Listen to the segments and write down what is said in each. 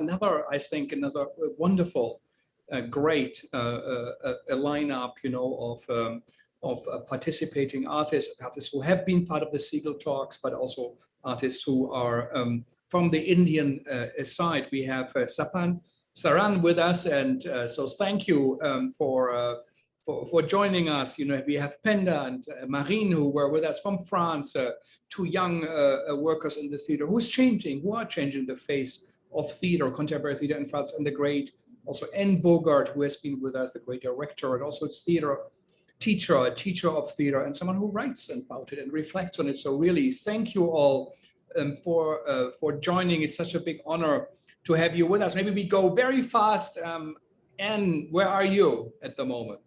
another, I think, another wonderful, great a lineup, you know, of participating artists who have been part of the Siegel talks, but also artists who are from the Indian side. We have Saran with us, and so thank you for joining us. You know, we have Penda and Marine who were with us from France, two young workers in the theater who are changing the face of theater, contemporary theater in France, and the great also Bogart, who has been with us, the great director, and also theater teacher, a teacher of theater, and someone who writes about it and reflects on it. So really, thank you all for joining. It's such a big honor to have you with us. Maybe we go very fast. Anne, where are you at the moment?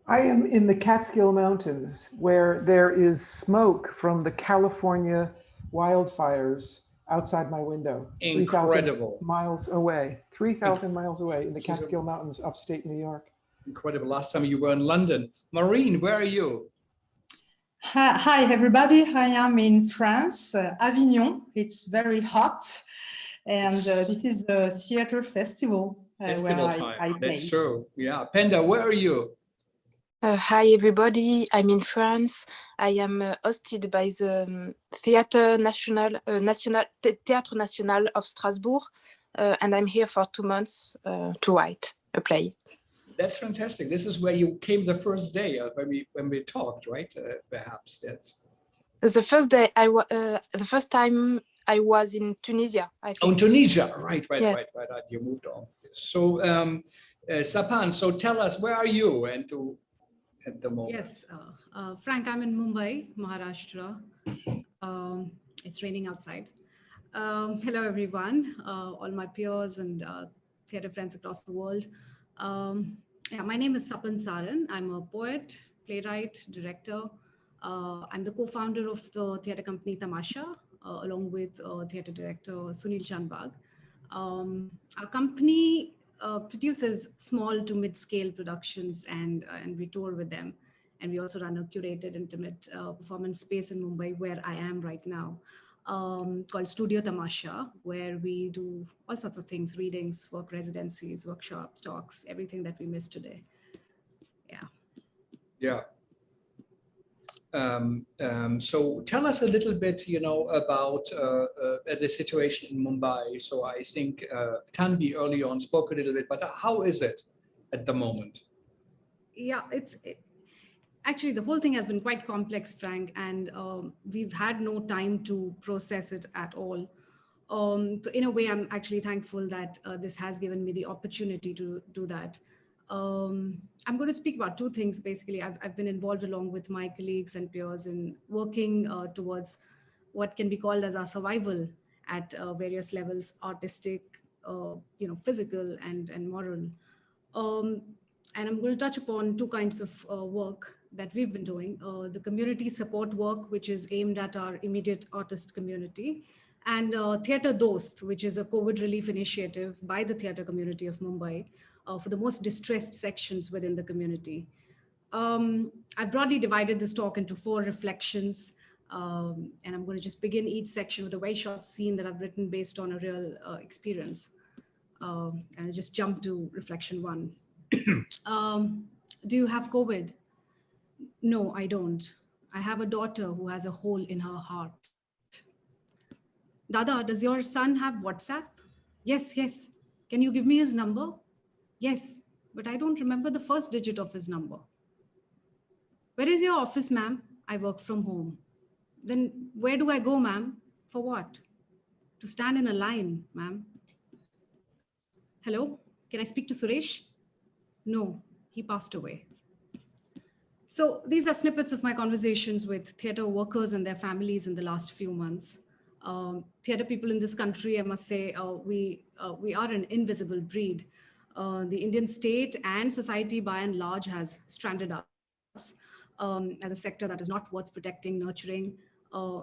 I am in the Catskill Mountains, where there is smoke from the California wildfires outside my window. Incredible. 3,000 miles away, 3,000 miles away in the Catskill Mountains, upstate New York. Incredible. Last time you were in London. Marine, where are you? Hi, everybody. I am in France, Avignon. It's very hot. And this is a theater festival where I play. That's true. Yeah. Penda, where are you? Hi, everybody. I'm in France. I am hosted by the Théâtre National of Strasbourg. And I'm here for 2 months to write a play. That's fantastic. This is where you came the first day when we talked, right? Perhaps that's the first day. The first time I was in Tunisia. I think. Oh, in Tunisia, right. Yeah. Right. You moved on. So, Sapan, so tell us, where are you at the moment? Yes, Frank, I'm in Mumbai, Maharashtra. It's raining outside. Hello, everyone, all my peers and theatre friends across the world. Yeah, my name is Sapan Saran. I'm a poet, playwright, director. I'm the co-founder of the theatre company Tamasha, along with theatre director Sunil Chandbag. Our company produces small to mid-scale productions, and we tour with them. And we also run a curated, intimate performance space in Mumbai, where I am right now, called Studio Tamasha, where we do all sorts of things: readings, work residencies, workshops, talks, everything that we missed today. Yeah. So tell us a little bit, you know, about the situation in Mumbai. So I think Tanvi early on spoke a little bit, but how is it at the moment? Yeah, actually, the whole thing has been quite complex, Frank, and we've had no time to process it at all. So in a way, I'm actually thankful that this has given me the opportunity to do that. I'm going to speak about two things, basically. I've been involved along with my colleagues and peers in working towards what can be called as our survival at various levels: artistic, physical and moral. And I'm going to touch upon two kinds of work that we've been doing. The community support work, which is aimed at our immediate artist community, and Theatre Dost, which is a COVID relief initiative by the theatre community of Mumbai for the most distressed sections within the community. I've broadly divided this talk into 4 reflections, and I'm going to just begin each section with a very short scene that I've written based on a real experience. And I'll just jump to reflection 1. Do you have COVID? No, I don't. I have a daughter who has a hole in her heart. Dada, does your son have WhatsApp? Yes. Can you give me his number? Yes, but I don't remember the first digit of his number. Where is your office, ma'am? I work from home. Then where do I go, ma'am? For what? To stand in a line, ma'am. Hello, can I speak to Suresh? No, he passed away. So these are snippets of my conversations with theatre workers and their families in the last few months. Theatre people in this country, I must say, we are an invisible breed. The Indian state and society by and large has stranded us as a sector that is not worth protecting, nurturing.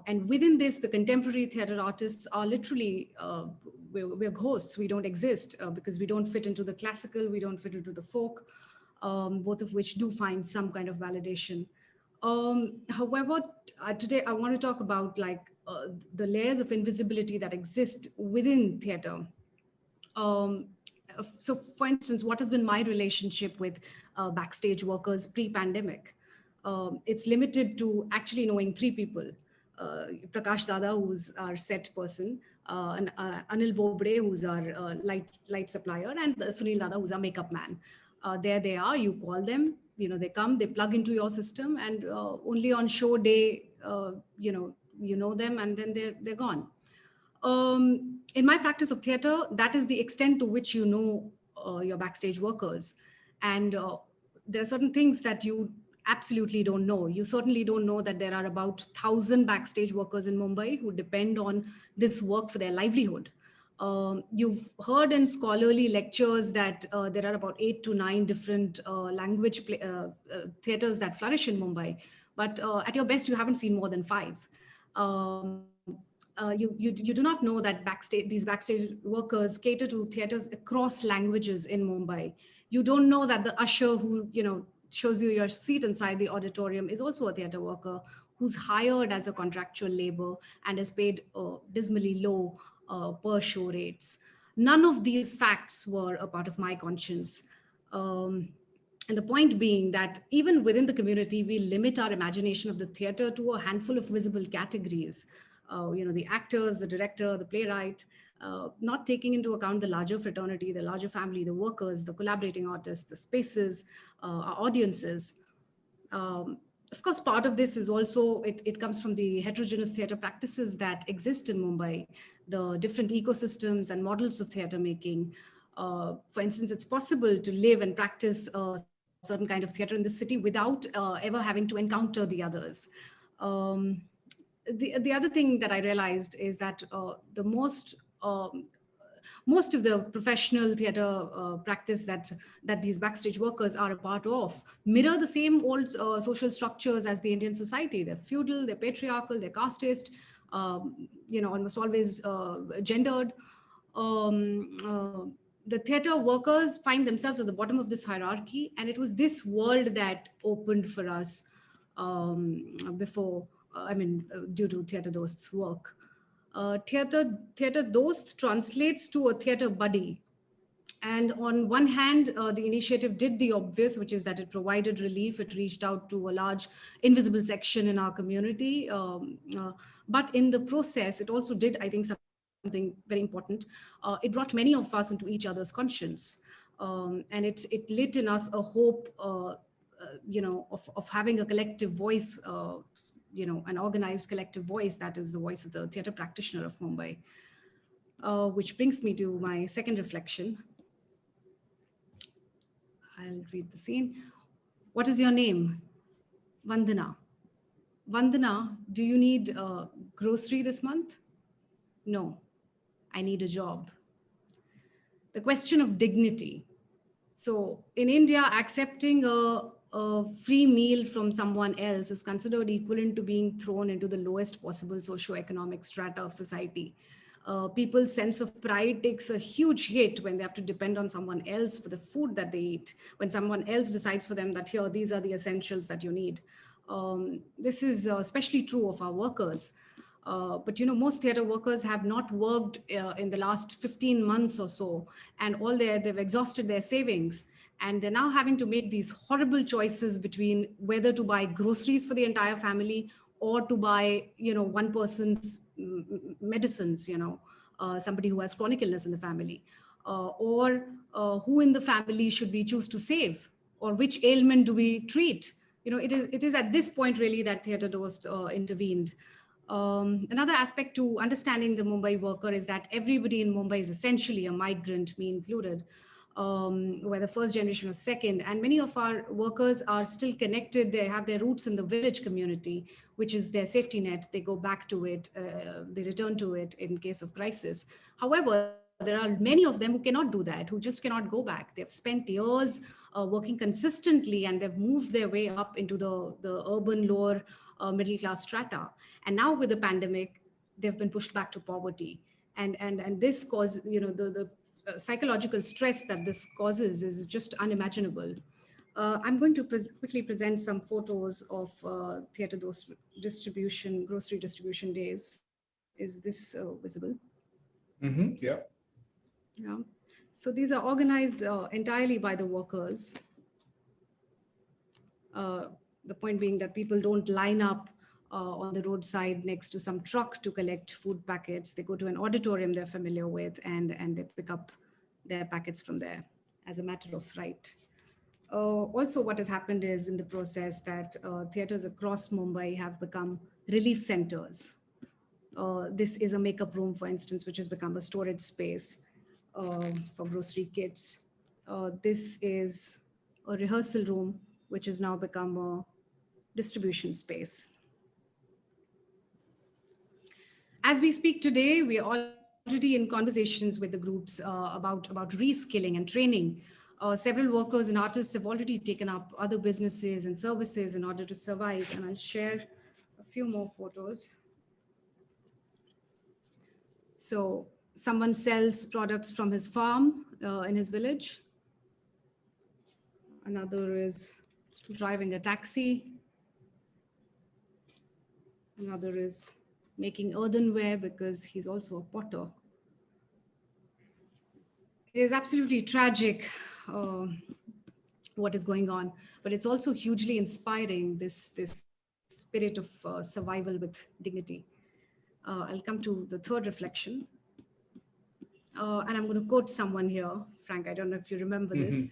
And within this, the contemporary theatre artists are literally, we're ghosts. We don't exist because we don't fit into the classical, we don't fit into the folk, both of which do find some kind of validation. However, today I want to talk about like the layers of invisibility that exist within theater. So for instance, what has been my relationship with backstage workers pre-pandemic? It's limited to actually knowing 3 people. Prakash Dada, who's our set person, and Anil Bobre, who's our light supplier, and Sunil Dada, who's our makeup man. There they are, you call them, they come, they plug into your system, and only on show day, you know them, and then they're gone. In my practice of theater, that is the extent to which you know your backstage workers. And there are certain things that you absolutely don't know. You certainly don't know that there are about 1,000 backstage workers in Mumbai who depend on this work for their livelihood. You've heard in scholarly lectures that there are about 8 to 9 different language theaters that flourish in Mumbai. But at your best, you haven't seen more than 5. You do not know that these backstage workers cater to theaters across languages in Mumbai. You don't know that the usher who shows you your seat inside the auditorium is also a theater worker who's hired as a contractual labor and is paid dismally low per show rates. None of these facts were a part of my conscience. And the point being that even within the community, we limit our imagination of the theater to a handful of visible categories. The actors, the director, the playwright, not taking into account the larger fraternity, the larger family, the workers, the collaborating artists, the spaces, our audiences. Of course, part of this is also, it comes from the heterogeneous theater practices that exist in Mumbai, the different ecosystems and models of theater making. For instance, it's possible to live and practice a certain kind of theater in the city without ever having to encounter the others. The other thing that I realized is that most of the professional theater practice that these backstage workers are a part of mirror the same old social structures as the Indian society. They're feudal, they're patriarchal, they're casteist, almost always gendered. The theater workers find themselves at the bottom of this hierarchy, and it was this world that opened for us due to Theater Dost's work. Theater Dost translates to a theater buddy. And on one hand, the initiative did the obvious, which is that it provided relief. It reached out to a large invisible section in our community. But in the process, it also did, I think, something very important. It brought many of us into each other's conscience. And it lit in us a hope of having a collective voice, an organized collective voice that is the voice of the theater practitioner of Mumbai. Which brings me to my second reflection. I'll read the scene. What is your name? Vandana. Vandana, do you need grocery this month? No, I need a job. The question of dignity. So in India, accepting a free meal from someone else is considered equivalent to being thrown into the lowest possible socioeconomic strata of society. People's sense of pride takes a huge hit when they have to depend on someone else for the food that they eat, when someone else decides for them that here, these are the essentials that you need. This is especially true of our workers. But most theater workers have not worked in the last 15 months or so, and they've exhausted their savings, and they're now having to make these horrible choices between whether to buy groceries for the entire family or to buy, one person's medicines, somebody who has chronic illness in the family, or who in the family should we choose to save, or which ailment do we treat? It is at this point really that Theater Dost intervened. Another aspect to understanding the Mumbai worker is that everybody in Mumbai is essentially a migrant, me included, whether first generation or second. And many of our workers are still connected. They have their roots in the village community, which is their safety net. They go back to it, they return to it in case of crisis. However, there are many of them who cannot do that, who just cannot go back. They've spent years working consistently, and they've moved their way up into the urban lower middle class strata. And now with the pandemic, they've been pushed back to poverty. And this cause, the psychological stress that this causes is just unimaginable. I'm going to quickly present some photos of Theater Dost grocery distribution days. is this visible? Yeah. Yeah. So these are organized entirely by the workers. The point being that people don't line up on the roadside next to some truck to collect food packets. They go to an auditorium they're familiar with, and they pick up their packets from there as a matter of right. Also, what has happened is in the process that theaters across Mumbai have become relief centers. This is a makeup room, for instance, which has become a storage space for grocery kits. This is a rehearsal room, which has now become a distribution space. As we speak today, we are already in conversations with the groups about reskilling and training. Several workers and artists have already taken up other businesses and services in order to survive, and I'll share a few more photos. So someone sells products from his farm in his village. Another is driving a taxi. Another is making earthenware because he's also a potter. It is absolutely tragic what is going on, but it's also hugely inspiring, this spirit of survival with dignity. I'll come to the third reflection. And I'm going to quote someone here, Frank, I don't know if you remember this.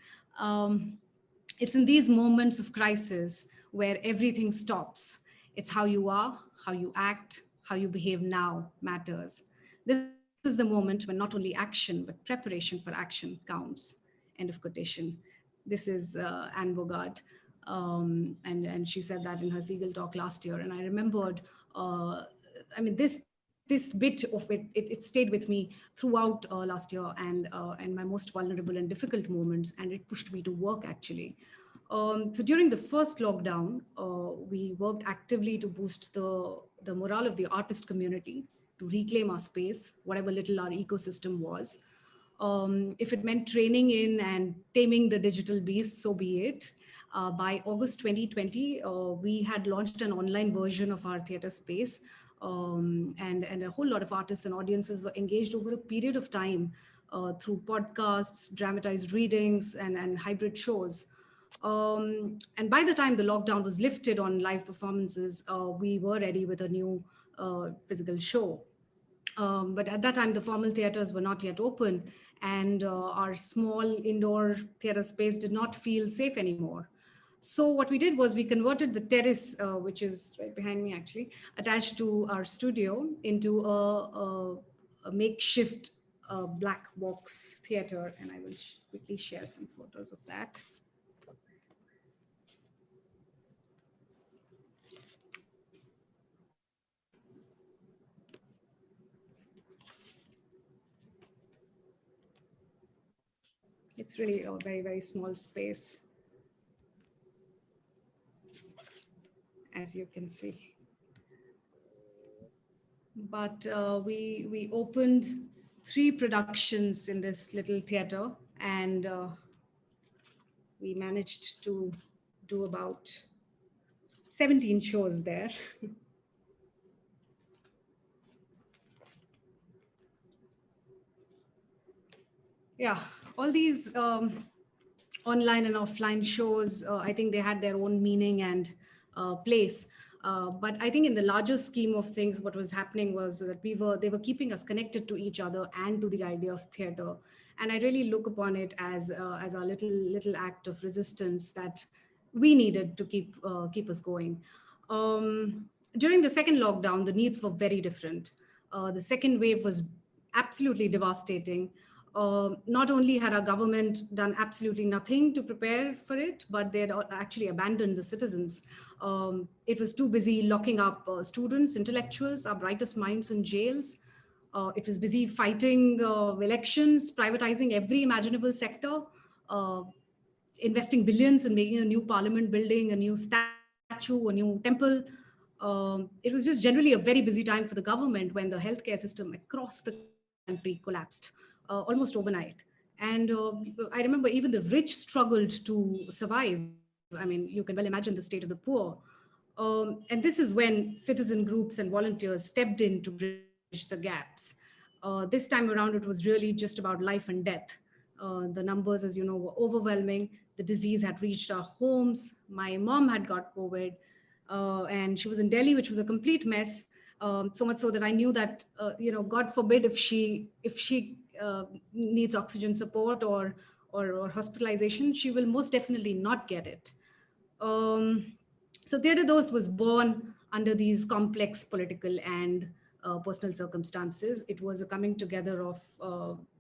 It's in these moments of crisis where everything stops. It's how you are, how you act, how you behave now matters. This is the moment when not only action, but preparation for action counts. End of quotation. This is Anne Bogart. And she said that in her Siegel talk last year. And I remembered, I mean, this bit of it stayed with me throughout last year and my most vulnerable and difficult moments, and it pushed me to work actually. So during the first lockdown, we worked actively to boost the morale of the artist community, to reclaim our space, whatever little our ecosystem was. If it meant training in and taming the digital beast, so be it. By August 2020, we had launched an online version of our theater space. And a whole lot of artists and audiences were engaged over a period of time through podcasts, dramatized readings, and hybrid shows. And by the time the lockdown was lifted on live performances, we were ready with a new physical show. But at that time, the formal theaters were not yet open, and our small indoor theater space did not feel safe anymore. So what we did was we converted the terrace, which is right behind me actually, attached to our studio, into a makeshift black box theater. And I will quickly share some photos of that. It's really a very, very small space, as you can see. But we opened 3 productions in this little theater, and we managed to do about 17 shows there. Yeah, all these online and offline shows, I think they had their own meaning and place. But I think in the larger scheme of things, what was happening was that they were keeping us connected to each other and to the idea of theater. And I really look upon it as a little act of resistance that we needed to keep us going. During the second lockdown, the needs were very different. The second wave was absolutely devastating. Not only had our government done absolutely nothing to prepare for it, but they had actually abandoned the citizens. It was too busy locking up students, intellectuals, our brightest minds in jails. It was busy fighting elections, privatizing every imaginable sector, investing billions in making a new parliament building, a new statue, a new temple. It was just generally a very busy time for the government when the healthcare system across the country collapsed almost overnight. And I remember even the rich struggled to survive. I mean, you can well imagine the state of the poor. And this is when citizen groups and volunteers stepped in to bridge the gaps. This time around, it was really just about life and death. The numbers, as you know, were overwhelming. The disease had reached our homes. My mom had got COVID, and she was in Delhi, which was a complete mess. So much so that I knew that, God forbid if she needs oxygen support or hospitalization, she will most definitely not get it. So Theatre Dost was born under these complex political and personal circumstances. It was a coming together of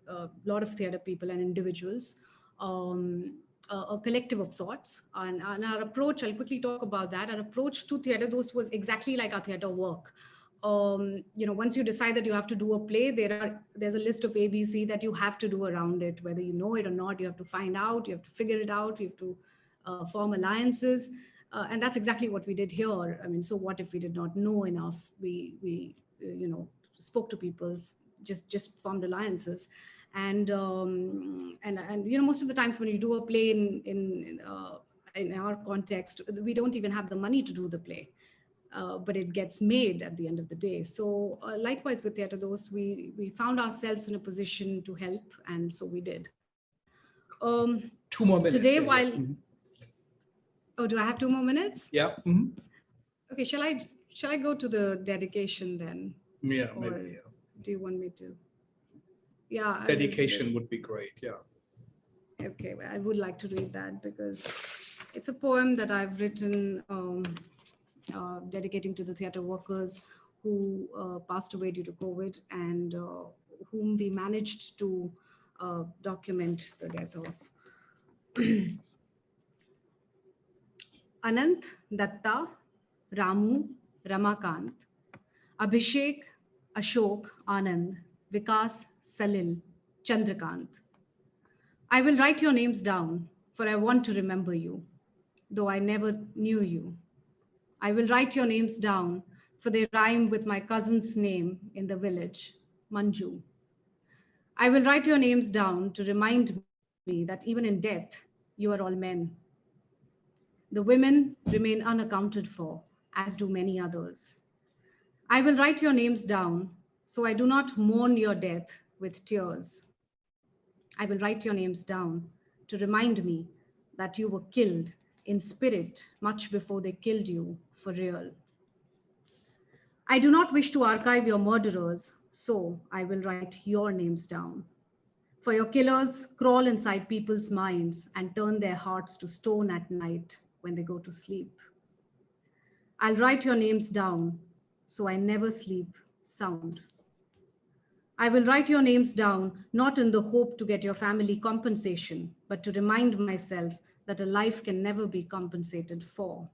a lot of theatre people and individuals, a collective of sorts. And our approach, I'll quickly talk about that. Our approach to Theatre Dost was exactly like our theatre work. Once you decide that you have to do a play, there's a list of ABC that you have to do around it, whether you know it or not. You have to find out, you have to figure it out, you have to form alliances. And that's exactly what we did here. I mean, so what if we did not know enough? We spoke to people, just formed alliances. And most of the times when you do a play in our context, we don't even have the money to do the play. But it gets made at the end of the day. So likewise with Theatre Dost, we found ourselves in a position to help, and so we did. 2 more minutes. Today, yeah. while Mm-hmm. Oh, do I have 2 more minutes? Yeah. Mm-hmm. Okay, shall I go to the dedication then? Yeah, Or maybe. Yeah. do you want me to? Yeah. Dedication would be great. Yeah. Okay, well, I would like to read that because it's a poem that I've written dedicating to the theatre workers who passed away due to COVID and whom we managed to document the death of. Anant, Datta, Ramu, Ramakant, Abhishek, Ashok, Anand, Vikas, Salil, Chandrakant. I will write your names down, for I want to remember you, though I never knew you. I will write your names down, for they rhyme with my cousin's name in the village, Manju. I will write your names down to remind me that even in death, you are all men. The women remain unaccounted for, as do many others. I will write your names down, so I do not mourn your death with tears. I will write your names down to remind me that you were killed in spirit much before they killed you for real. I do not wish to archive your murderers, so I will write your names down. For your killers crawl inside people's minds and turn their hearts to stone at night when they go to sleep. I'll write your names down, so I never sleep sound. I will write your names down, not in the hope to get your family compensation, but to remind myself that a life can never be compensated for.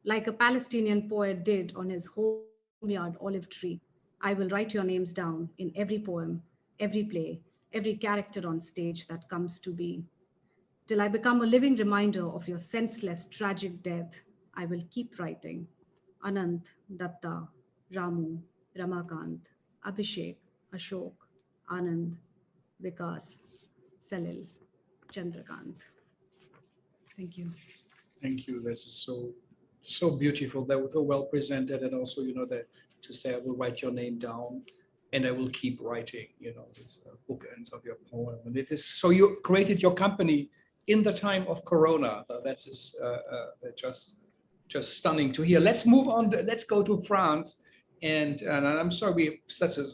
Like a Palestinian poet did on his homeyard olive tree, I will write your names down in every poem, every play, every character on stage that comes to be. Till I become a living reminder of your senseless, tragic death, I will keep writing. Anant, Datta, Ramu, Ramakant, Abhishek, Ashok, Anand, Vikas, Salil, Chandrakant. Thank you. Thank you. This is so beautiful. That was so well presented, and also, that to say I will write your name down, and I will keep writing. These bookends of your poem, and it is so you created your company in the time of Corona. That's just stunning to hear. Let's move on. Let's go to France, and I'm sorry we have such a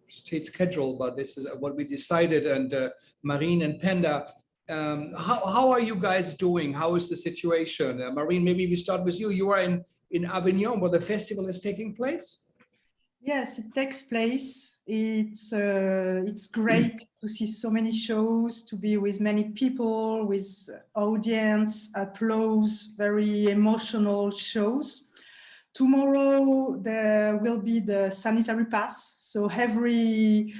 state schedule, but this is what we decided. And Marine and Penda, how are you guys doing? How is the situation? Marine, maybe we start with you. You are in Avignon, where the festival is taking place. Yes, it takes place. It's great to see so many shows, to be with many people, with audience, applause, very emotional shows. Tomorrow there will be the sanitary pass, so every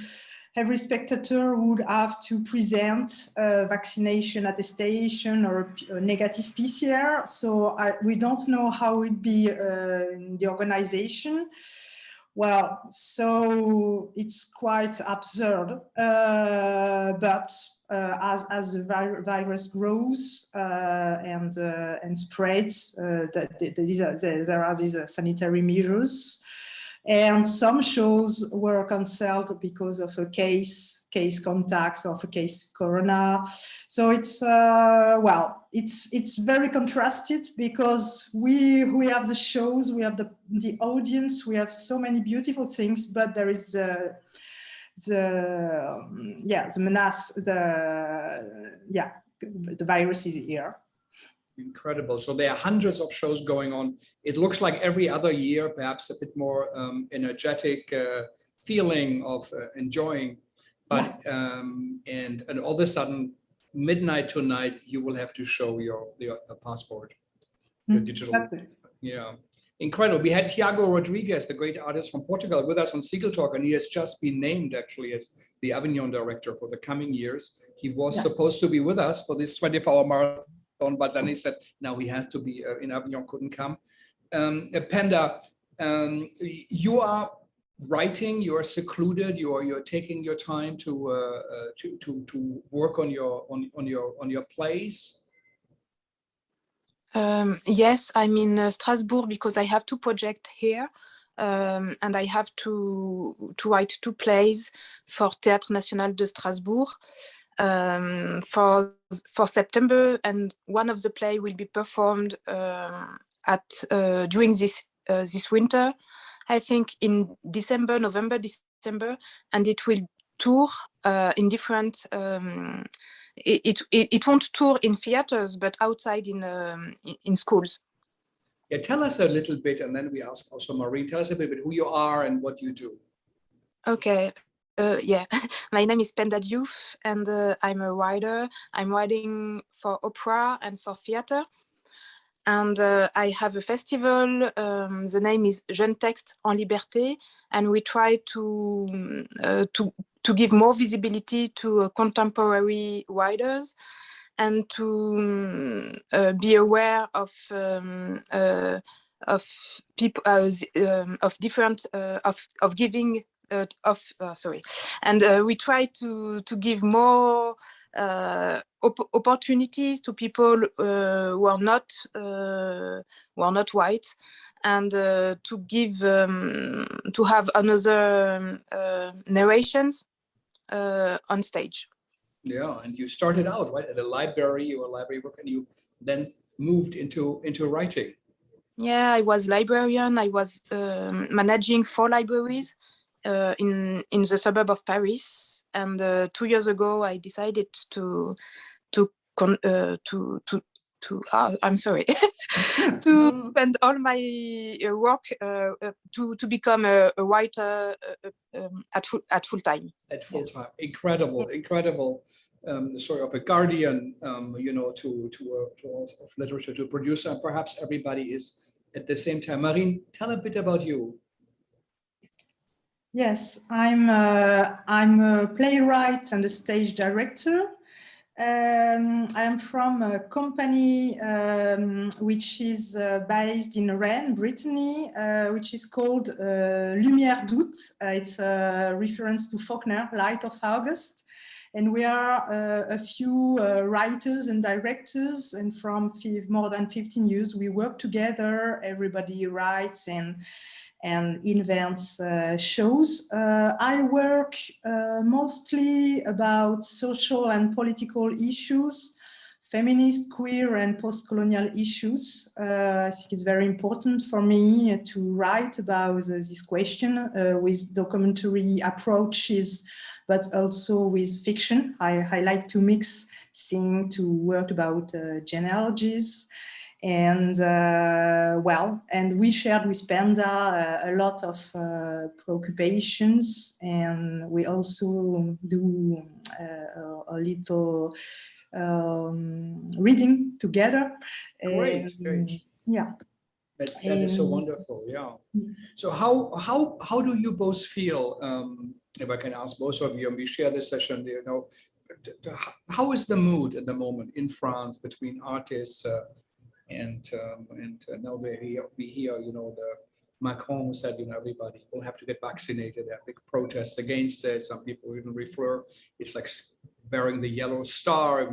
spectator would have to present a vaccination attestation or a negative PCR. So we don't know how it will be in the organization. Well, so it's quite absurd, but as the virus grows and spreads, there are these sanitary measures, And some shows were cancelled because of a case contact of a case corona. So it's well, it's very contrasted, because we have the shows, we have the audience, we have so many beautiful things, but there is the menace, the virus is here. Incredible. So there are hundreds of shows going on. It looks like every other year, perhaps a bit more energetic feeling of enjoying, but and all of a sudden, midnight tonight, you will have to show your passport, your digital. Yeah, incredible. We had Tiago Rodriguez, the great artist from Portugal, with us on Seagull Talk, and he has just been named actually as the Avignon director for the coming years. He was supposed to be with us for this 24-hour marathon, but then he said, no, he has to be in Avignon, couldn't come. Penda, you are writing, you are secluded, you're taking your time to work on your plays. Yes, I'm in Strasbourg because I have 2 projects here, and I have to write 2 plays for Théâtre National de Strasbourg. For September, and one of the play will be performed during this winter, I think in November, December, and it will tour in different. It won't tour in theaters, but outside in schools. Yeah, tell us a little bit, and then we ask also Maureen. Tell us a little bit who you are and what you do. Okay. Yeah, my name is Penda Diouf, and I'm a writer. I'm writing for opera and for theater. And I have a festival, the name is Jeunes Textes en Liberté, and we try to give more visibility to contemporary writers and to be aware of people, of different, of giving. And we try to give more opportunities to people who are not white, and to give to have another narrations on stage. Yeah, and you started out right at a library. You were a library worker, and you then moved into writing. Yeah, I was librarian. I was managing 4 libraries in the suburb of Paris, and 2 years ago I decided to I'm sorry to spend all my work to become a writer at full time. At full time, incredible, incredible. The story of a guardian, you know, to of literature to produce, and perhaps everybody is at the same time. Marine, tell a bit about you. Yes, I'm a playwright and a stage director. I am from a company which is based in Rennes, Brittany, which is called Lumière d'août. It's a reference to Faulkner, Light of August. And we are a few writers and directors, and from more than 15 years we work together. Everybody writes and invents shows. I work mostly about social and political issues, feminist, queer, and post-colonial issues. I think it's very important for me to write about this question with documentary approaches, but also with fiction. I like to mix things, to work about genealogies. And and we shared with Penda a lot of preoccupations, and we also do a little reading together. Great, great. Yeah. That is so wonderful. Yeah. So how do you both feel? If I can ask both of you, and we share this session, you know, how is the mood at the moment in France between artists? And now we hear, you know, the Macron said, you know, everybody will have to get vaccinated. There are big protests against it. Some people even refer, it's like wearing the yellow star. If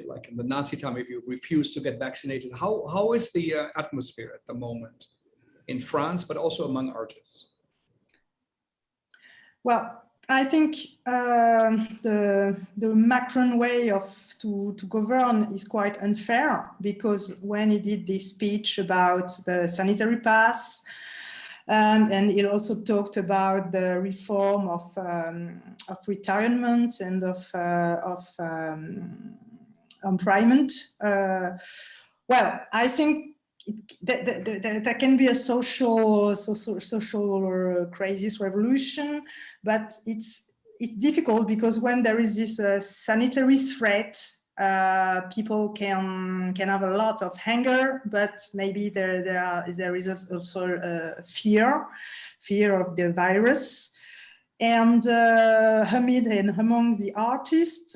like in the Nazi time, if you refuse to get vaccinated. How is the atmosphere at the moment in France, but also among artists? Well, I think the Macron way to govern is quite unfair, because when he did this speech about the sanitary pass, and he also talked about the reform of retirement and of employment. Well, I think there can be a social crisis revolution, but it's difficult, because when there is this sanitary threat, people can have a lot of anger, but maybe there is also fear of the virus. And among the artists,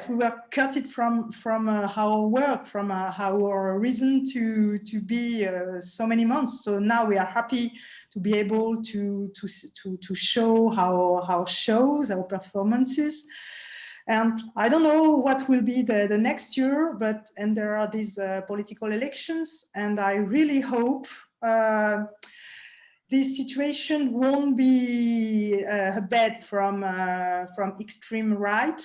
we were cut it from our work, from our reason to be so many months. So now we are happy to be able to show our shows, our performances. And I don't know what will be the next year, and there are these political elections, and I really hope this situation won't be bad from extreme right,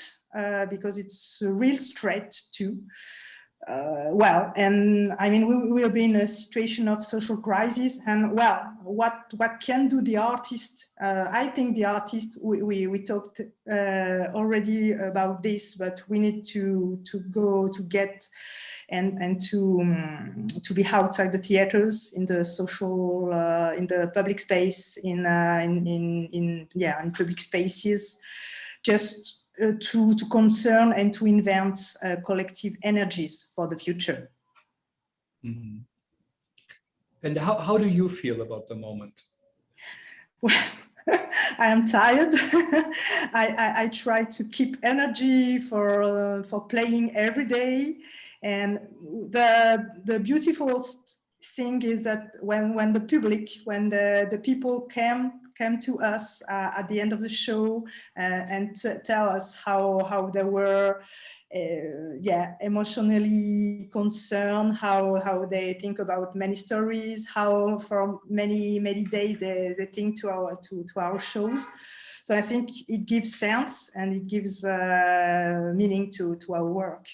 because it's a real threat too. Well, and I mean, we will be in a situation of social crisis, and well, what can do the artist? I think the artist, we talked already about this, but we need to go to get and to be outside the theaters, in the social, in the public space, in public spaces, just to concern and to invent collective energies for the future. Mm-hmm. And how do you feel about the moment? Well, I am tired. I try to keep energy for playing every day, and the beautiful thing is that when the public, when the people came to us at the end of the show and tell us how they were emotionally concerned, how they think about many stories, how for many days they think to our shows. So I think it gives sense, and it gives meaning to our work,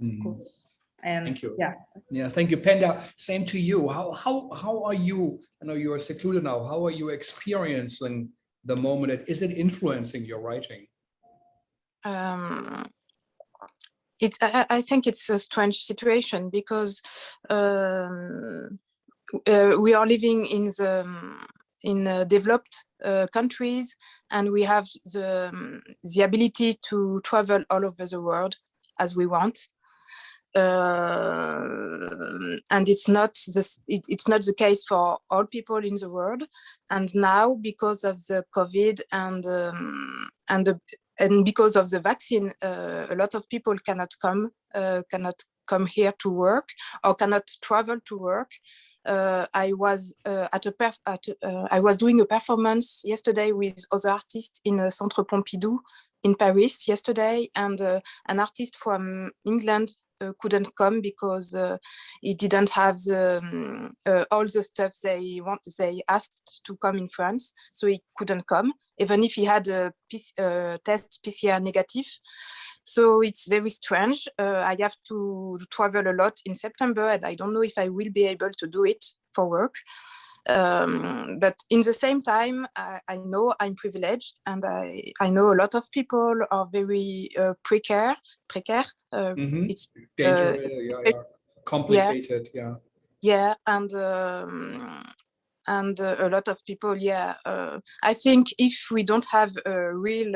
of course. And thank you. Yeah, thank you, Penda. Same to you. How are you? I know you are secluded now. How are you experiencing the moment? Is it influencing your writing? I think it's a strange situation, because we are living in developed countries, and we have the ability to travel all over the world as we want. And it's not the case for all people in the world. And now, because of the COVID and because of the vaccine, a lot of people cannot come here to work, or cannot travel to work. I was I was doing a performance yesterday with other artists in Centre Pompidou in Paris yesterday, and an artist from England couldn't come because he didn't have all the stuff they asked to come in France, so he couldn't come, even if he had a test PCR negative. So it's very strange. I have to travel a lot in September, and I don't know if I will be able to do it for work. But in the same time, I know I'm privileged, and I know a lot of people are very precare. It's dangerous, complicated, and a lot of people. I think if we don't have a real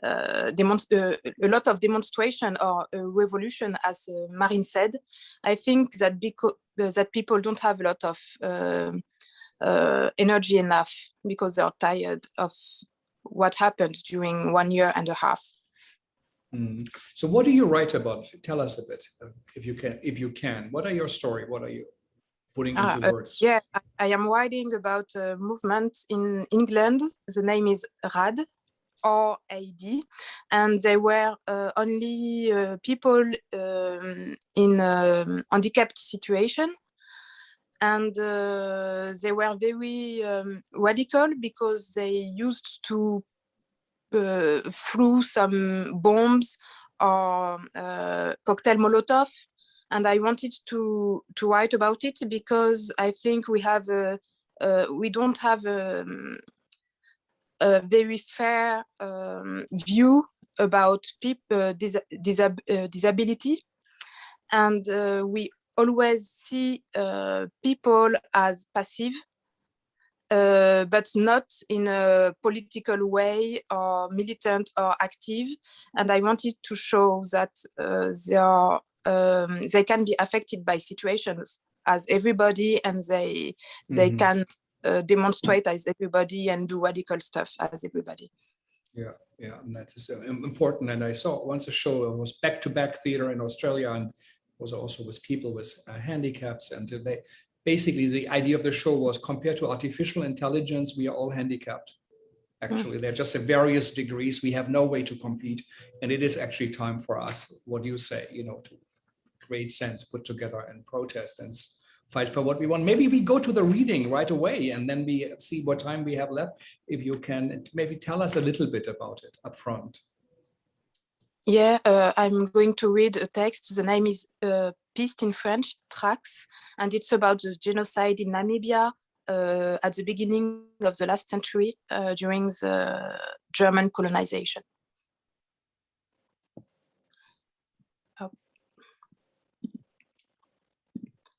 a lot of demonstration or a revolution, as Marine said, I think that that people don't have a lot of energy enough, because they're tired of what happened during 1.5 years. So what do you write about? Tell us a bit, if you can. What are your story? What are you putting into words? I am writing about a movement in England. The name is RAD, or AD, and they were only people in handicapped situation. And they were very radical because they used to throw some bombs or cocktail Molotov. And I wanted to write about it because I think we don't have a very fair view about people disability, and we always see people as passive, but not in a political way or militant or active. And I wanted to show that they can be affected by situations as everybody, and they can demonstrate as everybody and do radical stuff as everybody. Yeah, and that's important. And I saw once a show, it was back-to-back theater in Australia, and was also with people with handicaps. And they basically, the idea of the show was, compared to artificial intelligence, we are all handicapped. Actually, they're just at various degrees. We have no way to compete, and it is actually time for us. What do you say? To create sense, put together, and protest and fight for what we want. Maybe we go to the reading right away, and then we see what time we have left. If you can maybe tell us a little bit about it up front. Yeah, I'm going to read a text. The name is Piste in French, Tracks, and it's about the genocide in Namibia at the beginning of the last century during the German colonization.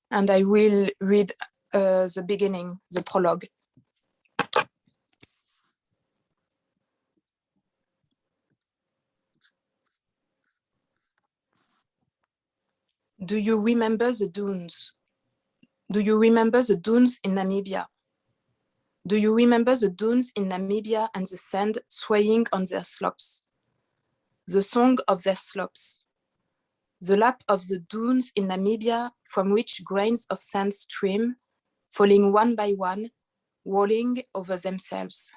And I will read the beginning, the prologue. Do you remember the dunes? Do you remember the dunes in Namibia? Do you remember the dunes in Namibia and the sand swaying on their slopes? The song of their slopes. The lap of the dunes in Namibia, from which grains of sand stream, falling one by one, rolling over themselves.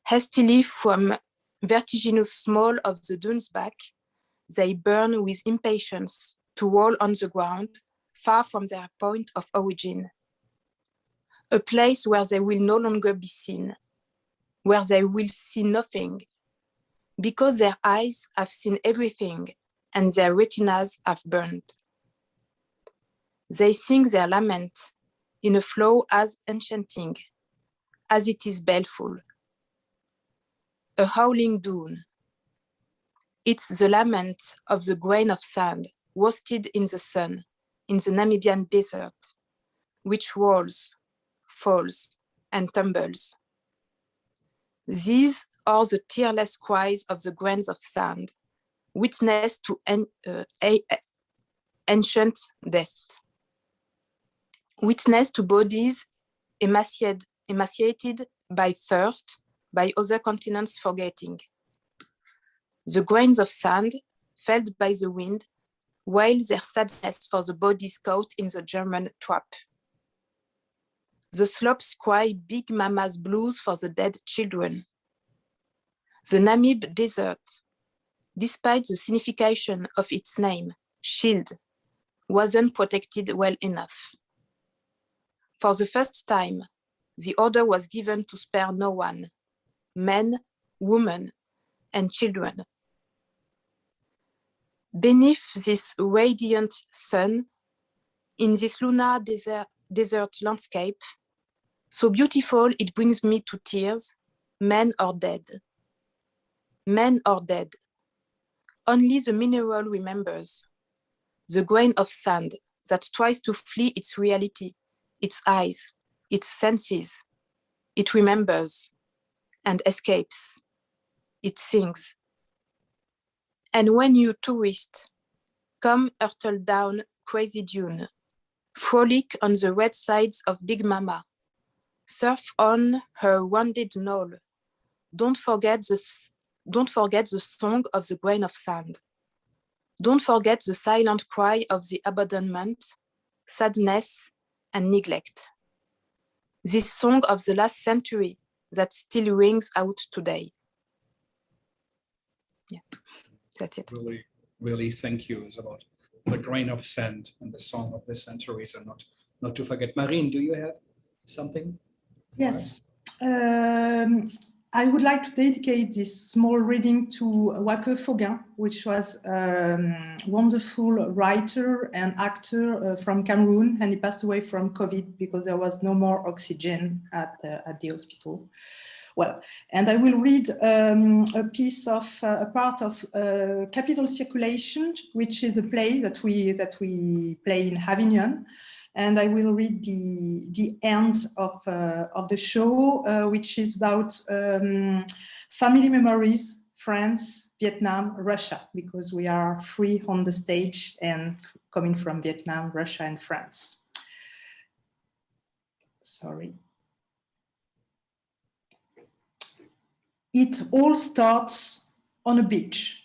Hastily from vertiginous small of the dunes back, they burn with impatience to roll on the ground, far from their point of origin. A place where they will no longer be seen, where they will see nothing, because their eyes have seen everything and their retinas have burned. They sing their lament in a flow as enchanting as it is baleful. A howling dune. It's the lament of the grain of sand roasted in the sun in the Namibian desert, which rolls, falls, and tumbles. These are the tearless cries of the grains of sand, witness to ancient death. Witness to bodies emaciated by thirst, by other continents forgetting. The grains of sand, felled by the wind, wail their sadness for the bodies caught in the German trap. The slopes cry Big Mama's blues for the dead children. The Namib Desert, despite the signification of its name, shield, wasn't protected well enough. For the first time, the order was given to spare no one, men, women, and children. Beneath this radiant sun, in this lunar desert landscape, so beautiful it brings me to tears, men are dead. Men are dead. Only the mineral remembers, the grain of sand that tries to flee its reality, its eyes, its senses. It remembers and escapes. It sings. And when you tourist, come hurtle down crazy dune, frolic on the red sides of Big Mama, surf on her wounded knoll. Don't forget the song of the grain of sand. Don't forget the silent cry of the abandonment, sadness, and neglect. This song of the last century that still rings out today. yeah, that's it. Really, really thank you. It's about the grain of sand and the song of the centuries, and not to forget. Marine, do you have something? Yes. I would like to dedicate this small reading to Wake Foguin, which was a wonderful writer and actor from Cameroon, and he passed away from COVID because there was no more oxygen at the hospital. Well, and I will read a piece of a part of Capital Circulation, which is the play that we play in Avignon. And I will read the end of the show, which is about family memories, France, Vietnam, Russia, because we are three on the stage and coming from Vietnam, Russia, and France. Sorry. It all starts on a beach.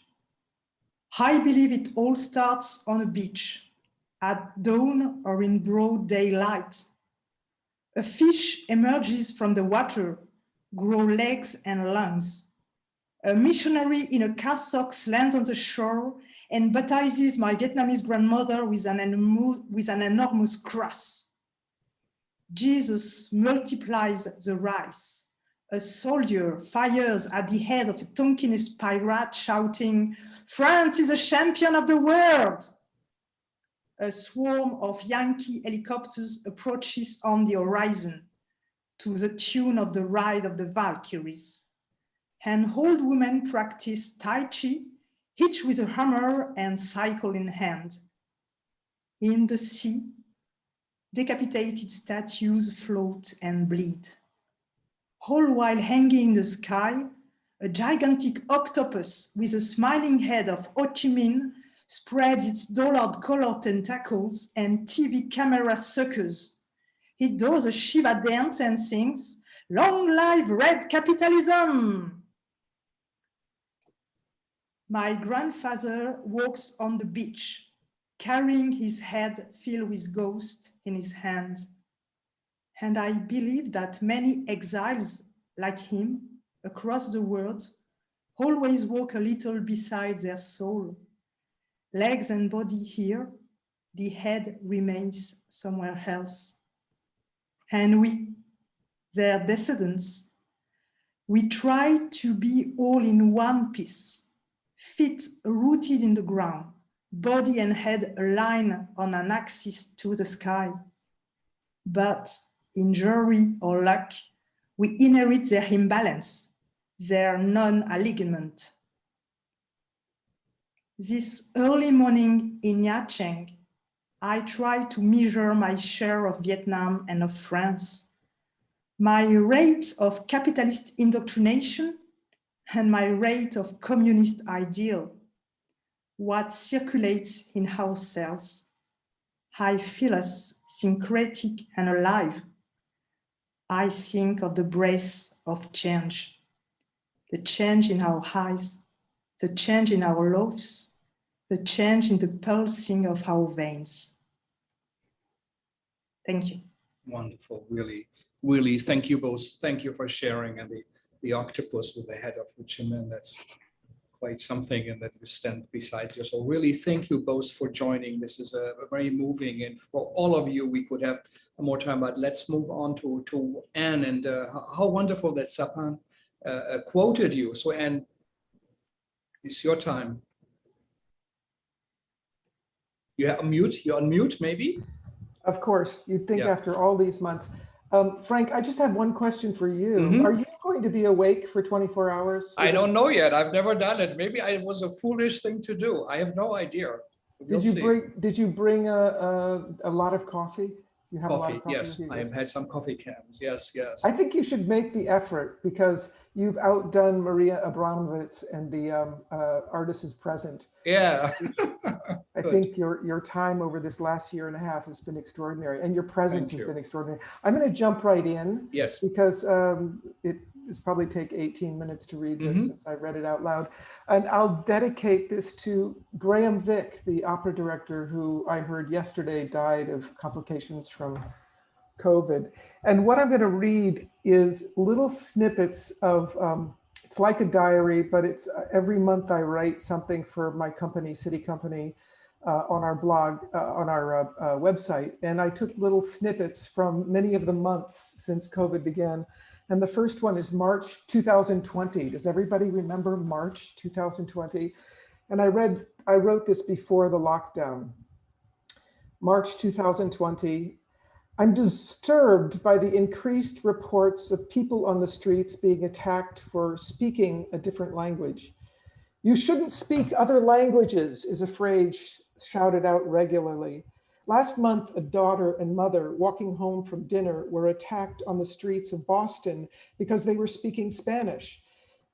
I believe it all starts on a beach, at dawn or in broad daylight. A fish emerges from the water, grow legs and lungs. A missionary in a cassock lands on the shore and baptizes my Vietnamese grandmother with an enormous cross. Jesus multiplies the rice. A soldier fires at the head of a Tonkinese pirate shouting, "France is a champion of the world!" A swarm of Yankee helicopters approaches on the horizon to the tune of the Ride of the Valkyries. An old woman practice Tai Chi, each with a hammer and cycle in hand. In the sea, decapitated statues float and bleed. All while hanging in the sky, a gigantic octopus with a smiling head of Ho Chi Minh spreads its dollar-colored tentacles and TV camera suckers. It does a Shiva dance and sings, "Long live red capitalism!" My grandfather walks on the beach, carrying his head filled with ghosts in his hand. And I believe that many exiles like him across the world always walk a little beside their soul. Legs and body here, the head remains somewhere else. And we, their descendants, we try to be all in one piece, feet rooted in the ground, body and head aligned on an axis to the sky. But injury or luck, we inherit their imbalance, their non-alignment. This early morning in Nha Trang, I try to measure my share of Vietnam and of France, my rate of capitalist indoctrination and my rate of communist ideal, what circulates in our cells. I feel us syncretic and alive. I think of the breath of change, the change in our eyes, the change in our loaves, the change in the pulsing of our veins. Thank you. Wonderful, really, really. Thank you both. Thank you for sharing. And the octopus with the head of Ho Chi Minh, that's quite something, and that you stand beside you. So really, thank you both for joining. This is a very moving, and for all of you, we could have more time, but let's move on to Anne, and how wonderful that Sapan quoted you. So Anne, it's your time. You're on mute, maybe? Of course, you'd think Yeah. after all these months. Frank, I just have one question for you. Mhm. Are you going to be awake for 24 hours? I don't know yet. I've never done it. Maybe it was a foolish thing to do. I have no idea. We'll see. Did you bring a lot of coffee? You have a lot Coffee, of coffee yes. with you? I have had some coffee cans. Yes, yes. I think you should make the effort, because you've outdone Maria Abramovitz and the Artists is Present. Yeah. I think your time over this last year and a half has been extraordinary, and your presence has been extraordinary. I'm going to jump right in. Yes. Because it's probably take 18 minutes to read this since I read it out loud. And I'll dedicate this to Graham Vick, the opera director who I heard yesterday died of complications from COVID. And what I'm going to read is little snippets of it's like a diary, but it's every month I write something for my company, City Company, on our blog, on our website. And I took little snippets from many of the months since COVID began. And the first one is March 2020. Does everybody remember March 2020? And I wrote this before the lockdown. March 2020. I'm disturbed by the increased reports of people on the streets being attacked for speaking a different language. You shouldn't speak other languages is a phrase shouted out regularly. Last month, a daughter and mother walking home from dinner were attacked on the streets of Boston because they were speaking Spanish.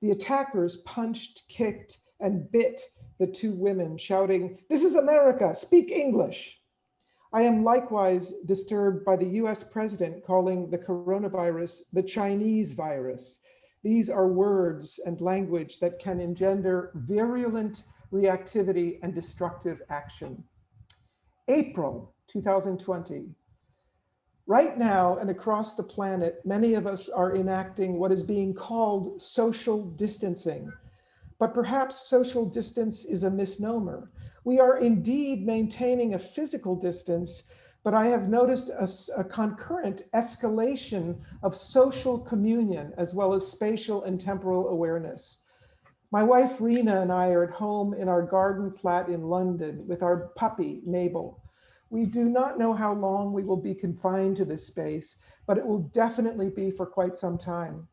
The attackers punched, kicked, and bit the two women, shouting, "This is America, speak English." I am likewise disturbed by the US president calling the coronavirus the Chinese virus. These are words and language that can engender virulent reactivity and destructive action. April 2020. Right now and across the planet, many of us are enacting what is being called social distancing. But perhaps social distance is a misnomer. We are indeed maintaining a physical distance, but I have noticed a concurrent escalation of social communion as well as spatial and temporal awareness. My wife, Rena, and I are at home in our garden flat in London with our puppy, Mabel. We do not know how long we will be confined to this space, but it will definitely be for quite some time.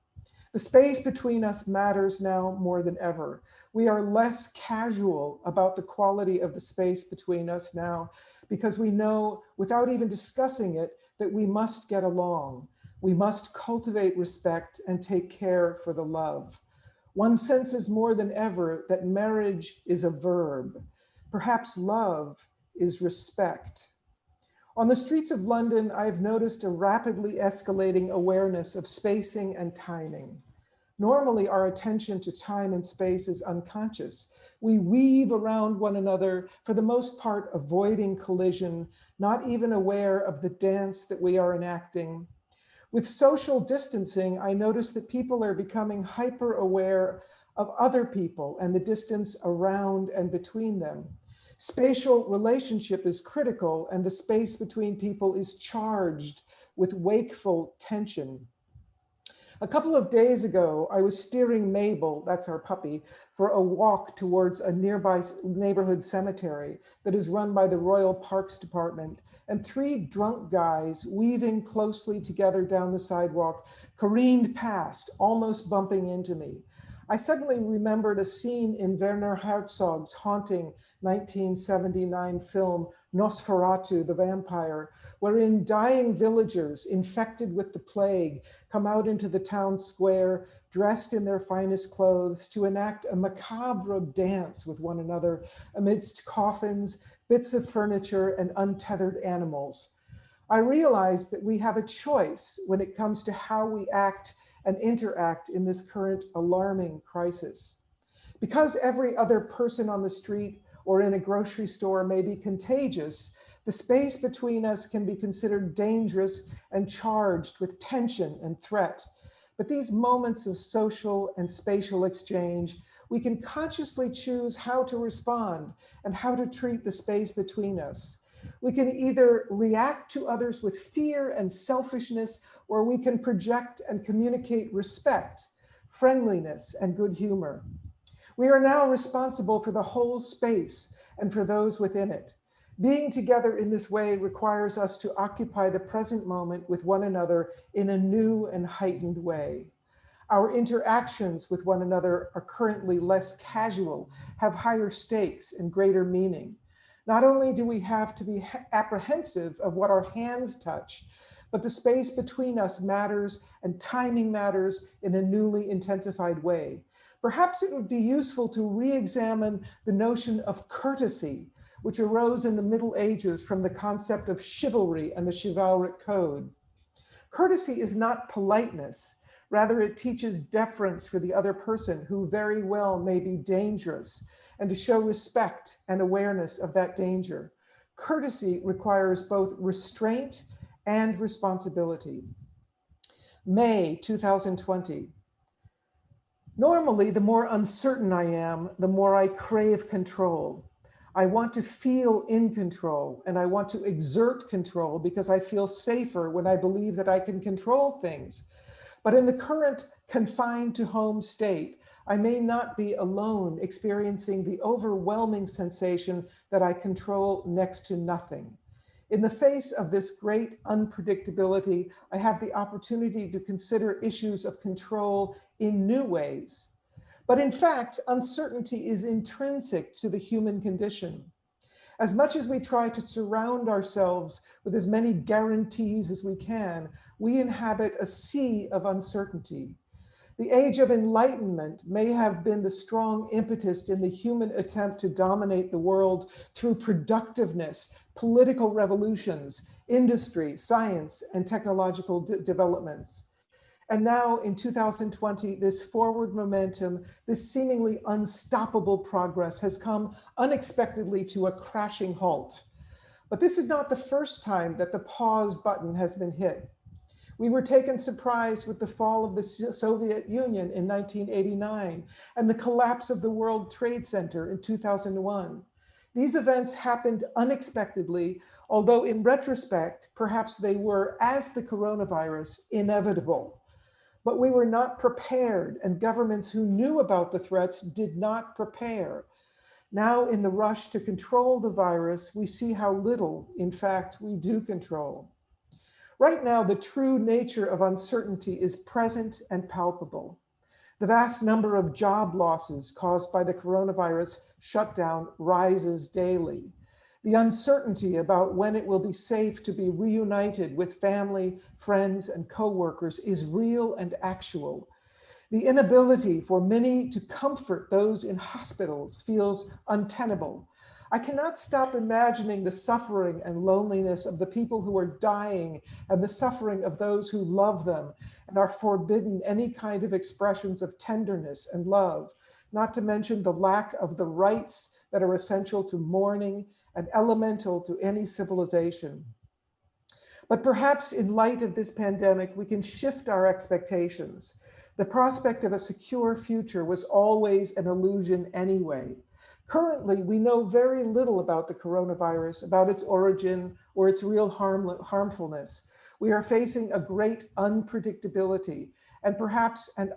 The space between us matters now more than ever. We are less casual about the quality of the space between us now because we know, without even discussing it, that we must get along. We must cultivate respect and take care for the love. One senses more than ever that marriage is a verb. Perhaps love is respect. On the streets of London, I've noticed a rapidly escalating awareness of spacing and timing. Normally, our attention to time and space is unconscious. We weave around one another, for the most part, avoiding collision, not even aware of the dance that we are enacting. With social distancing, I notice that people are becoming hyper aware of other people and the distance around and between them. Spatial relationship is critical, and the space between people is charged with wakeful tension. A couple of days ago, I was steering Mabel, that's our puppy, for a walk towards a nearby neighborhood cemetery that is run by the Royal Parks Department, and three drunk guys weaving closely together down the sidewalk careened past, almost bumping into me. I suddenly remembered a scene in Werner Herzog's haunting 1979 film Nosferatu, the Vampire, wherein dying villagers infected with the plague come out into the town square, dressed in their finest clothes, to enact a macabre dance with one another amidst coffins, bits of furniture, and untethered animals. I realized that we have a choice when it comes to how we act and interact in this current alarming crisis. Because every other person on the street or in a grocery store may be contagious, the space between us can be considered dangerous and charged with tension and threat. But these moments of social and spatial exchange, we can consciously choose how to respond and how to treat the space between us. We can either react to others with fear and selfishness, or we can project and communicate respect, friendliness, and good humor. We are now responsible for the whole space and for those within it. Being together in this way requires us to occupy the present moment with one another in a new and heightened way. Our interactions with one another are currently less casual, have higher stakes and greater meaning. Not only do we have to be apprehensive of what our hands touch, but the space between us matters and timing matters in a newly intensified way. Perhaps it would be useful to re-examine the notion of courtesy, which arose in the Middle Ages from the concept of chivalry and the chivalric code. Courtesy is not politeness. Rather, it teaches deference for the other person who very well may be dangerous, and to show respect and awareness of that danger. Courtesy requires both restraint and responsibility. May 2020. Normally, the more uncertain I am, the more I crave control. I want to feel in control, and I want to exert control because I feel safer when I believe that I can control things. But in the current confined to home state, I may not be alone experiencing the overwhelming sensation that I control next to nothing. In the face of this great unpredictability, I have the opportunity to consider issues of control in new ways. But in fact, uncertainty is intrinsic to the human condition. As much as we try to surround ourselves with as many guarantees as we can, we inhabit a sea of uncertainty. The age of enlightenment may have been the strong impetus in the human attempt to dominate the world through productiveness, political revolutions, industry, science, and technological developments. And now in 2020, this forward momentum, this seemingly unstoppable progress has come unexpectedly to a crashing halt. But this is not the first time that the pause button has been hit. We were taken surprise with the fall of the Soviet Union in 1989 and the collapse of the World Trade Center in 2001. These events happened unexpectedly, although in retrospect, perhaps they were, as the coronavirus, inevitable. But we were not prepared, and governments who knew about the threats did not prepare. Now, in the rush to control the virus, we see how little, in fact, we do control. Right now, the true nature of uncertainty is present and palpable. The vast number of job losses caused by the coronavirus shutdown rises daily. The uncertainty about when it will be safe to be reunited with family, friends, and coworkers is real and actual. The inability for many to comfort those in hospitals feels untenable. I cannot stop imagining the suffering and loneliness of the people who are dying and the suffering of those who love them and are forbidden any kind of expressions of tenderness and love, not to mention the lack of the rights that are essential to mourning and elemental to any civilization. But perhaps in light of this pandemic, we can shift our expectations. The prospect of a secure future was always an illusion anyway. Currently, we know very little about the coronavirus, about its origin or its real harmfulness. We are facing a great unpredictability and perhaps an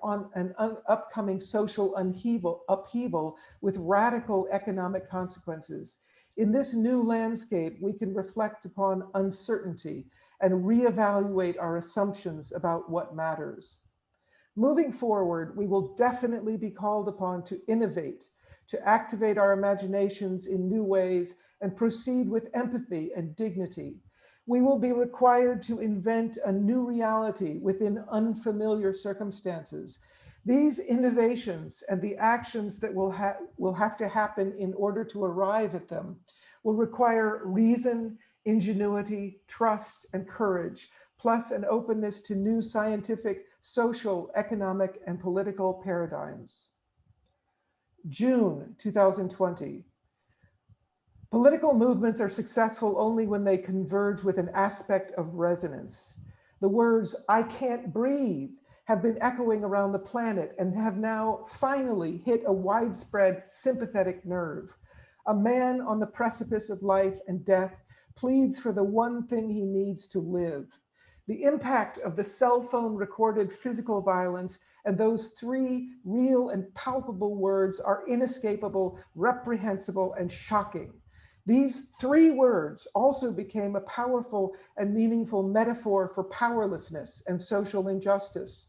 upcoming social upheaval with radical economic consequences. In this new landscape, we can reflect upon uncertainty and reevaluate our assumptions about what matters. Moving forward, we will definitely be called upon to innovate, to activate our imaginations in new ways and proceed with empathy and dignity. We will be required to invent a new reality within unfamiliar circumstances. These innovations and the actions that will have to happen in order to arrive at them will require reason, ingenuity, trust, and courage, plus an openness to new scientific, social, economic, and political paradigms. June 2020. Political movements are successful only when they converge with an aspect of resonance. The words, "I can't breathe," have been echoing around the planet and have now finally hit a widespread sympathetic nerve. A man on the precipice of life and death pleads for the one thing he needs to live. The impact of the cell phone recorded physical violence and those three real and palpable words are inescapable, reprehensible, and shocking. These three words also became a powerful and meaningful metaphor for powerlessness and social injustice.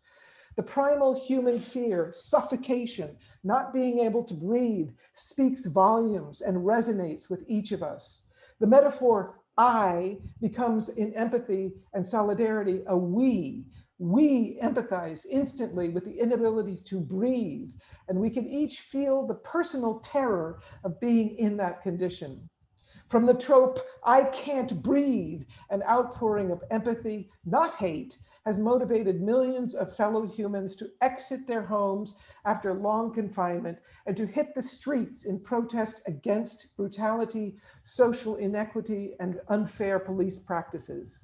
The primal human fear, suffocation, not being able to breathe, speaks volumes and resonates with each of us. The metaphor I becomes in empathy and solidarity a we. We empathize instantly with the inability to breathe, and we can each feel the personal terror of being in that condition. From the trope, "I can't breathe," an outpouring of empathy, not hate, has motivated millions of fellow humans to exit their homes after long confinement and to hit the streets in protest against brutality, social inequity, and unfair police practices.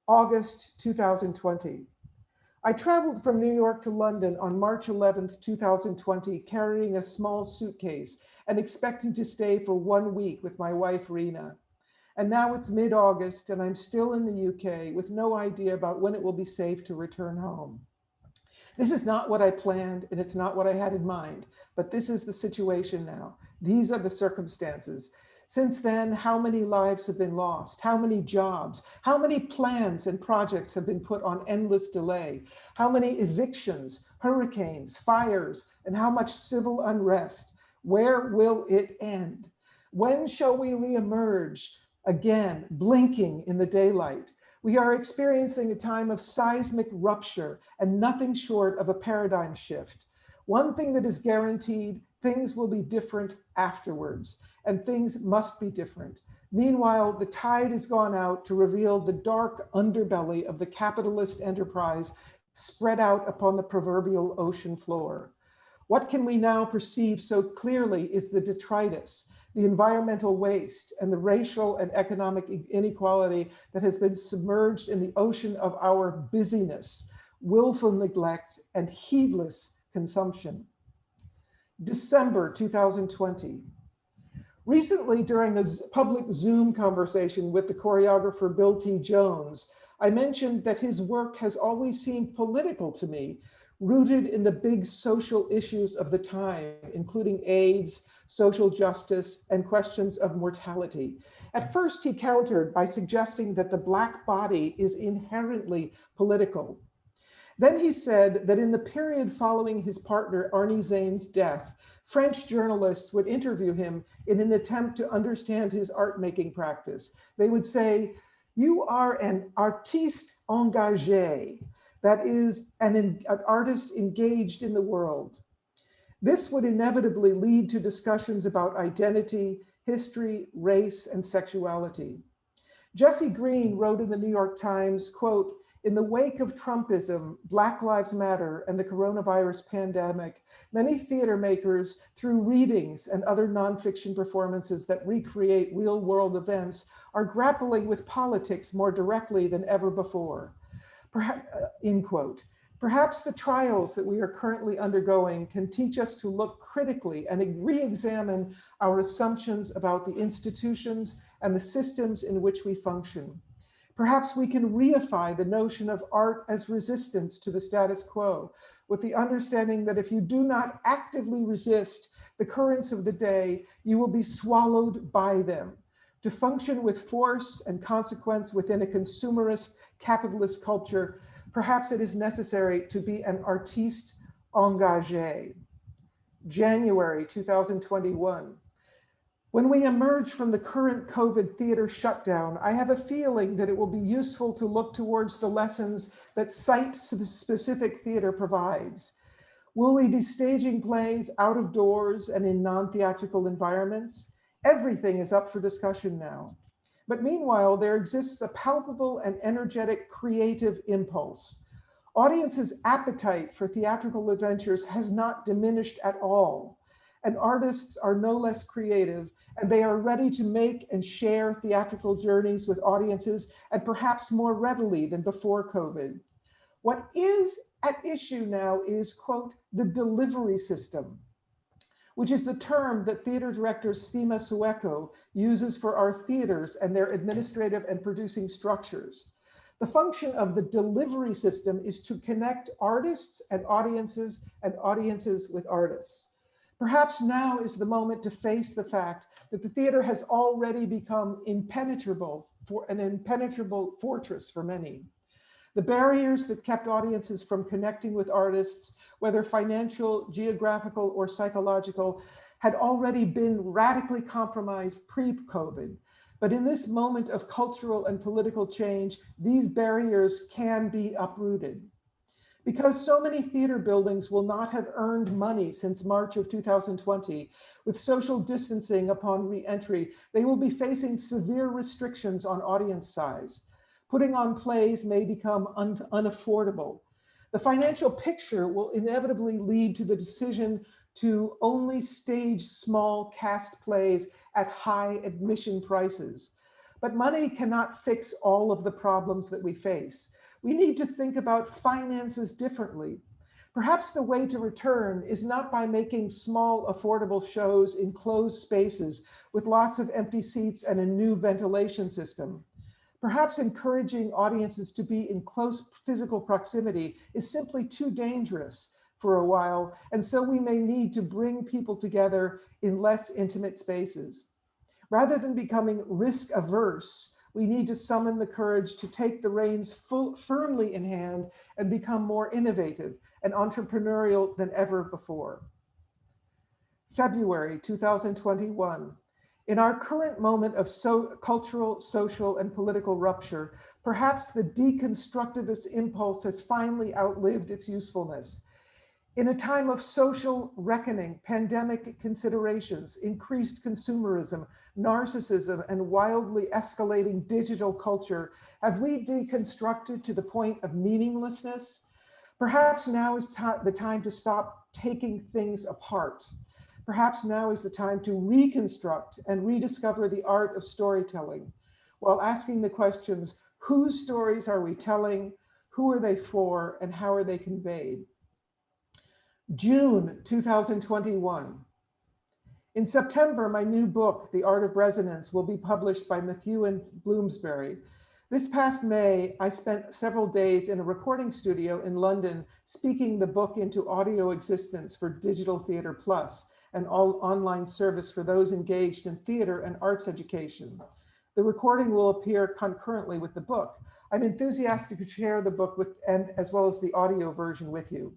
August 2020. I traveled from New York to London on March 11th, 2020, carrying a small suitcase and expecting to stay for 1 week with my wife, Rena. And now it's mid-August and I'm still in the UK with no idea about when it will be safe to return home. This is not what I planned and it's not what I had in mind, but this is the situation now. These are the circumstances. Since then, how many lives have been lost? How many jobs? How many plans and projects have been put on endless delay? How many evictions, hurricanes, fires, and how much civil unrest? Where will it end? When shall we reemerge again, blinking in the daylight? We are experiencing a time of seismic rupture and nothing short of a paradigm shift. One thing that is guaranteed, things will be different afterwards, and things must be different. Meanwhile, the tide has gone out to reveal the dark underbelly of the capitalist enterprise spread out upon the proverbial ocean floor. What can we now perceive so clearly is the detritus, the environmental waste, and the racial and economic inequality that has been submerged in the ocean of our busyness, willful neglect, and heedless consumption. December 2020. Recently, during a public Zoom conversation with the choreographer Bill T. Jones, I mentioned that his work has always seemed political to me, rooted in the big social issues of the time, including AIDS, social justice, and questions of mortality. At first, he countered by suggesting that the Black body is inherently political. Then he said that in the period following his partner Arnie Zane's death, French journalists would interview him in an attempt to understand his art-making practice. They would say, "You are an artiste engagé," that is, an artist engaged in the world. This would inevitably lead to discussions about identity, history, race, and sexuality. Jesse Green wrote in the New York Times, quote, "In the wake of Trumpism, Black Lives Matter, and the coronavirus pandemic, many theater makers, through readings and other nonfiction performances that recreate real-world events, are grappling with politics more directly than ever before." End quote. Perhaps the trials that we are currently undergoing can teach us to look critically and re-examine our assumptions about the institutions and the systems in which we function. Perhaps we can reify the notion of art as resistance to the status quo, with the understanding that if you do not actively resist the currents of the day, you will be swallowed by them. To function with force and consequence within a consumerist capitalist culture, perhaps it is necessary to be an artiste engagé. January 2021. When we emerge from the current COVID theater shutdown, I have a feeling that it will be useful to look towards the lessons that site-specific theater provides. Will we be staging plays out of doors and in non-theatrical environments? Everything is up for discussion now. But meanwhile, there exists a palpable and energetic creative impulse. Audiences' appetite for theatrical adventures has not diminished at all, and artists are no less creative, and they are ready to make and share theatrical journeys with audiences, and perhaps more readily than before COVID. What is at issue now is, quote, the delivery system, which is the term that theater director Stima Sueco uses for our theaters and their administrative and producing structures. The function of the delivery system is to connect artists and audiences with artists. Perhaps now is the moment to face the fact that the theater has already become impenetrable, an impenetrable fortress for many. The barriers that kept audiences from connecting with artists, whether financial, geographical, or psychological, had already been radically compromised pre-COVID. But in this moment of cultural and political change, these barriers can be uprooted. Because so many theater buildings will not have earned money since March of 2020, with social distancing upon re-entry, they will be facing severe restrictions on audience size. Putting on plays may become unaffordable. The financial picture will inevitably lead to the decision to only stage small cast plays at high admission prices. But money cannot fix all of the problems that we face. We need to think about finances differently. Perhaps the way to return is not by making small, affordable shows in closed spaces with lots of empty seats and a new ventilation system. Perhaps encouraging audiences to be in close physical proximity is simply too dangerous for a while, and so we may need to bring people together in less intimate spaces. Rather than becoming risk averse, we need to summon the courage to take the reins firmly in hand and become more innovative and entrepreneurial than ever before. February 2021. In our current moment of cultural, social, and political rupture, perhaps the deconstructivist impulse has finally outlived its usefulness. In a time of social reckoning, pandemic considerations, increased consumerism, narcissism, and wildly escalating digital culture, have we deconstructed to the point of meaninglessness? Perhaps now is the time to stop taking things apart. Perhaps now is the time to reconstruct and rediscover the art of storytelling, while asking the questions, whose stories are we telling, who are they for, and how are they conveyed? June 2021. In September, my new book, The Art of Resonance, will be published by Nguyen Bloomsbury. This past May, I spent several days in a recording studio in London speaking the book into audio existence for Digital Theatre Plus, an online service for those engaged in theater and arts education. The recording will appear concurrently with the book. I'm enthusiastic to share the book as well as the audio version with you.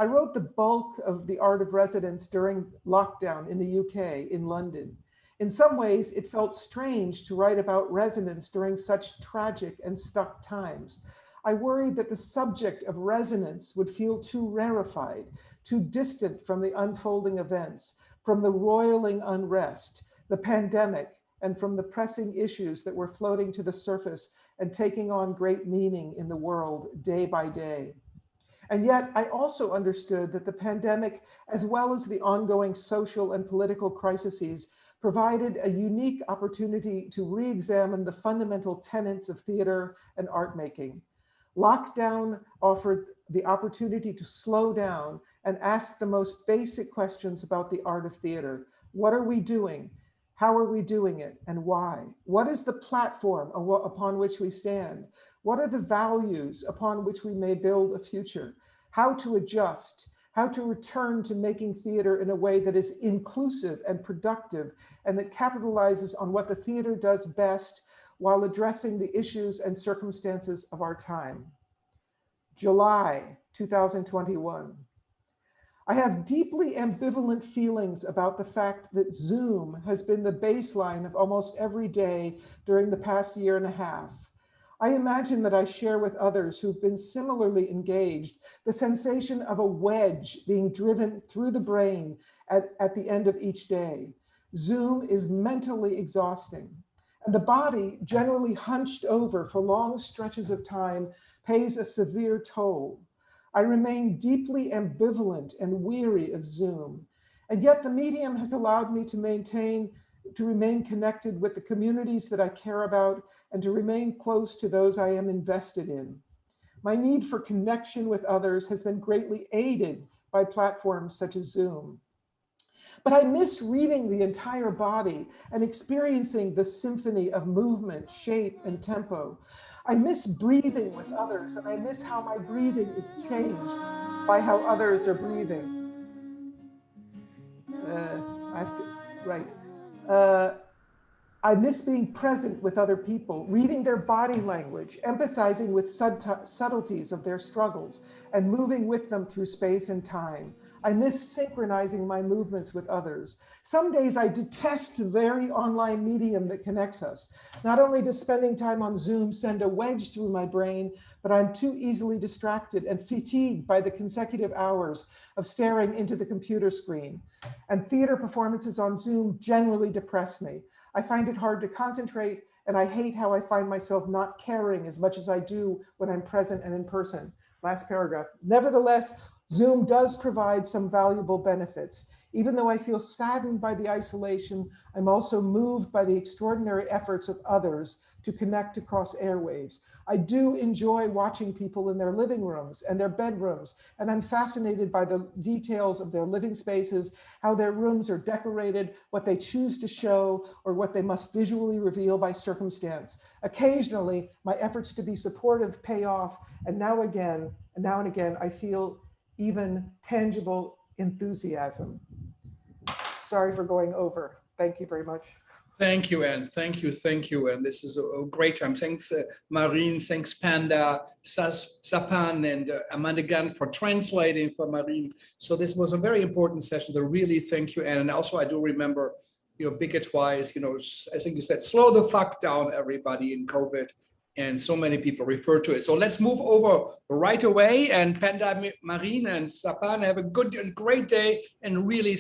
I wrote the bulk of The Art of Resonance during lockdown in the UK, in London. In some ways, it felt strange to write about resonance during such tragic and stuck times. I worried that the subject of resonance would feel too rarefied, too distant from the unfolding events, from the roiling unrest, the pandemic, and from the pressing issues that were floating to the surface and taking on great meaning in the world day by day. And yet, I also understood that the pandemic, as well as the ongoing social and political crises, provided a unique opportunity to re-examine the fundamental tenets of theater and art making. Lockdown offered the opportunity to slow down and ask the most basic questions about the art of theater. What are we doing? How are we doing it, and why? What is the platform upon which we stand? What are the values upon which we may build a future? How to adjust, how to return to making theater in a way that is inclusive and productive and that capitalizes on what the theater does best while addressing the issues and circumstances of our time. July 2021. I have deeply ambivalent feelings about the fact that Zoom has been the baseline of almost every day during the past year and a half. I imagine that I share with others who've been similarly engaged the sensation of a wedge being driven through the brain at the end of each day. Zoom is mentally exhausting, and the body, generally hunched over for long stretches of time, pays a severe toll. I remain deeply ambivalent and weary of Zoom, and yet the medium has allowed me to remain connected with the communities that I care about and to remain close to those I am invested in. My need for connection with others has been greatly aided by platforms such as Zoom. But I miss reading the entire body and experiencing the symphony of movement, shape, and tempo. I miss breathing with others, and I miss how my breathing is changed by how others are breathing. I miss being present with other people, reading their body language, empathizing with subtleties of their struggles, and moving with them through space and time. I miss synchronizing my movements with others. Some days I detest the very online medium that connects us. Not only does spending time on Zoom send a wedge through my brain, but I'm too easily distracted and fatigued by the consecutive hours of staring into the computer screen. And theater performances on Zoom generally depress me. I find it hard to concentrate, and I hate how I find myself not caring as much as I do when I'm present and in person. Last paragraph. Nevertheless, Zoom does provide some valuable benefits. Even though I feel saddened by the isolation, I'm also moved by the extraordinary efforts of others to connect across airwaves. I do enjoy watching people in their living rooms and their bedrooms, and I'm fascinated by the details of their living spaces, how their rooms are decorated, what they choose to show, or what they must visually reveal by circumstance. Occasionally, my efforts to be supportive pay off, and now and again, I feel even tangible enthusiasm. Sorry for going over. Thank you very much. Thank you, Anne. Thank you. And this is a great time. Thanks, Marine. Thanks, Penda, Sapan, and Amanda Gunn for translating for Marine. So this was a very important session. So really thank you, Anne. And also, I do remember your big advice, I think you said, slow the fuck down, everybody, in COVID. And so many people refer to it. So let's move over right away. And Penda, Marine, and Sapan, have a good and great day. And really